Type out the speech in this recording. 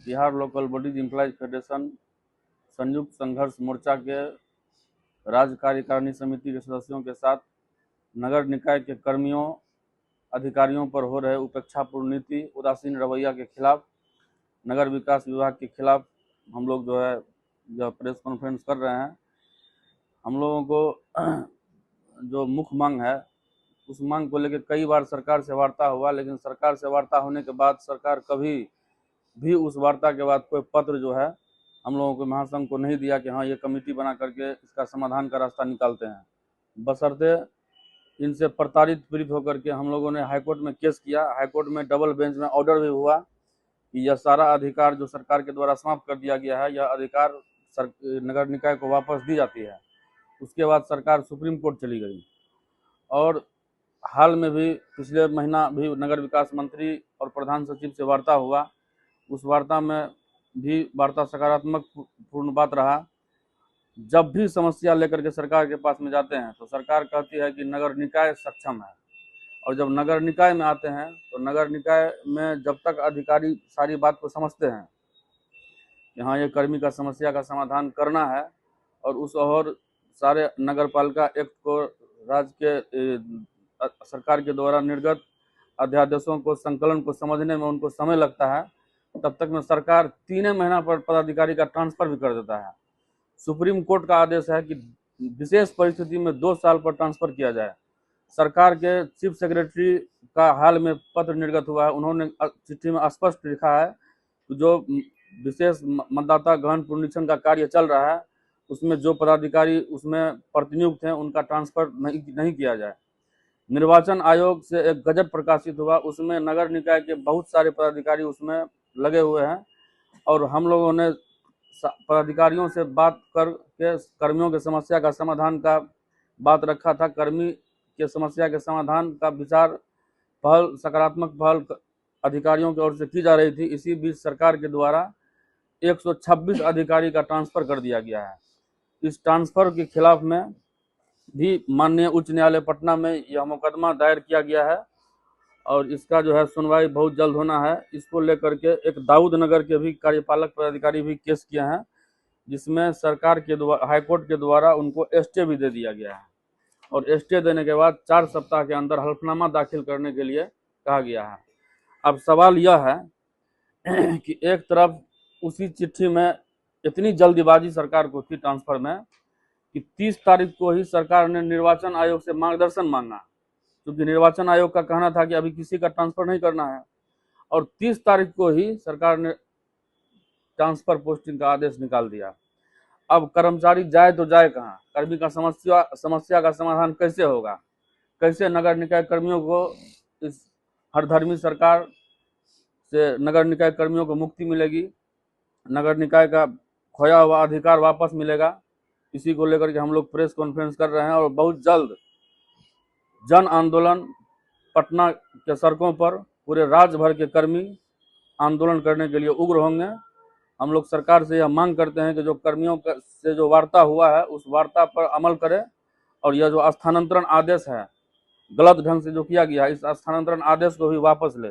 Bihar local bodies employees federation संयुक्त संघर्ष मोर्चा के राज्य कार्यकारिणी समिति के सदस्यों के साथ नगर निकाय के कर्मियों अधिकारियों पर हो रहे उपेक्षापूर्ण नीति उदासीन रवैया के खिलाफ नगर विकास विभाग के खिलाफ हम लोग जो प्रेस कॉन्फ्रेंस कर रहे हैं। हम लोगों को जो मुख्य मांग है उस मांग को लेकर कई बार सरकार से वार्ता हुआ, लेकिन सरकार से वार्ता होने के बाद सरकार कभी भी उस वार्ता के बाद कोई पत्र जो है हम लोगों को महासंघ को नहीं दिया कि हाँ ये कमेटी बना करके इसका समाधान का रास्ता निकालते हैं। बशर्ते इनसे प्रताड़ित पीड़ित होकर के हम लोगों ने हाईकोर्ट में केस किया। हाईकोर्ट में डबल बेंच में ऑर्डर भी हुआ कि यह सारा अधिकार जो सरकार के द्वारा समाप्त कर दिया गया है, यह अधिकार नगर निकाय को वापस दी जाती है। उसके बाद सरकार सुप्रीम कोर्ट चली गई और हाल में भी पिछले महीना भी नगर विकास मंत्री और प्रधान सचिव से वार्ता हुआ। उस वार्ता में भी वार्ता सकारात्मक पूर्ण बात रहा। जब भी समस्या लेकर के सरकार के पास में जाते हैं तो सरकार कहती है कि नगर निकाय सक्षम है, और जब नगर निकाय में आते हैं तो नगर निकाय में जब तक अधिकारी सारी बात को समझते हैं कि हाँ ये कर्मी का समस्या का समाधान करना है और सारे नगर पालिका एक्ट को राज्य के सरकार के द्वारा निर्गत अध्यादेशों को संकलन को समझने में उनको समय लगता है, तब तक में सरकार 3 महीना पर पदाधिकारी का ट्रांसफर भी कर देता है। सुप्रीम कोर्ट का आदेश है कि विशेष परिस्थिति में 2 साल पर ट्रांसफर किया जाए। सरकार के चीफ सेक्रेटरी का हाल में पत्र निर्गत हुआ है। उन्होंने चिट्ठी में स्पष्ट लिखा है कि जो विशेष मतदाता गहन पुनरीक्षण का कार्य चल रहा है उसमें जो पदाधिकारी उसमें प्रतिनियुक्त हैं उनका ट्रांसफर नहीं किया जाए। निर्वाचन आयोग से एक गजट प्रकाशित हुआ, उसमें नगर निकाय के बहुत सारे पदाधिकारी उसमें लगे हुए हैं और हम लोगों ने पदाधिकारियों से बात करके कर्मियों के समस्या का समाधान का बात रखा था। कर्मी के समस्या के समाधान का विचार सकारात्मक पहल अधिकारियों की ओर से की जा रही थी। इसी बीच सरकार के द्वारा 126 अधिकारी का ट्रांसफर कर दिया गया है। इस ट्रांसफर के खिलाफ में भी माननीय उच्च न्यायालय पटना में यह मुकदमा दायर किया गया है और इसका जो है सुनवाई बहुत जल्द होना है। इसको लेकर के एक दाऊद नगर के भी कार्यपालक पदाधिकारी भी केस किए हैं, जिसमें सरकार के द्वारा हाईकोर्ट के द्वारा उनको स्टे भी दे दिया गया है और स्टे देने के बाद 4 सप्ताह के अंदर हल्फनामा दाखिल करने के लिए कहा गया है। अब सवाल यह है कि एक तरफ उसी चिट्ठी में इतनी जल्दीबाजी सरकार को थी ट्रांसफर में कि 30 तारीख को ही सरकार ने निर्वाचन आयोग से मार्गदर्शन मांगा, क्योंकि निर्वाचन आयोग का कहना था कि अभी किसी का ट्रांसफर नहीं करना है, और 30 तारीख को ही सरकार ने ट्रांसफर पोस्टिंग का आदेश निकाल दिया। अब कर्मचारी जाए तो जाए कहाँ? कर्मी का समस्या का समाधान कैसे होगा? कैसे नगर निकाय कर्मियों को इस हरधर्मी सरकार से नगर निकाय कर्मियों को मुक्ति मिलेगी, नगर निकाय का खोया हुआ अधिकार वापस मिलेगा? इसी को लेकर के हम लोग प्रेस कॉन्फ्रेंस कर रहे हैं और बहुत जल्द जन आंदोलन पटना के सड़कों पर पूरे राज्य भर के कर्मी आंदोलन करने के लिए उग्र होंगे। हम लोग सरकार से यह मांग करते हैं कि जो कर्मियों से जो वार्ता हुआ है उस वार्ता पर अमल करे और यह जो स्थानांतरण आदेश है गलत ढंग से जो किया गया है इस स्थानांतरण आदेश को भी वापस ले।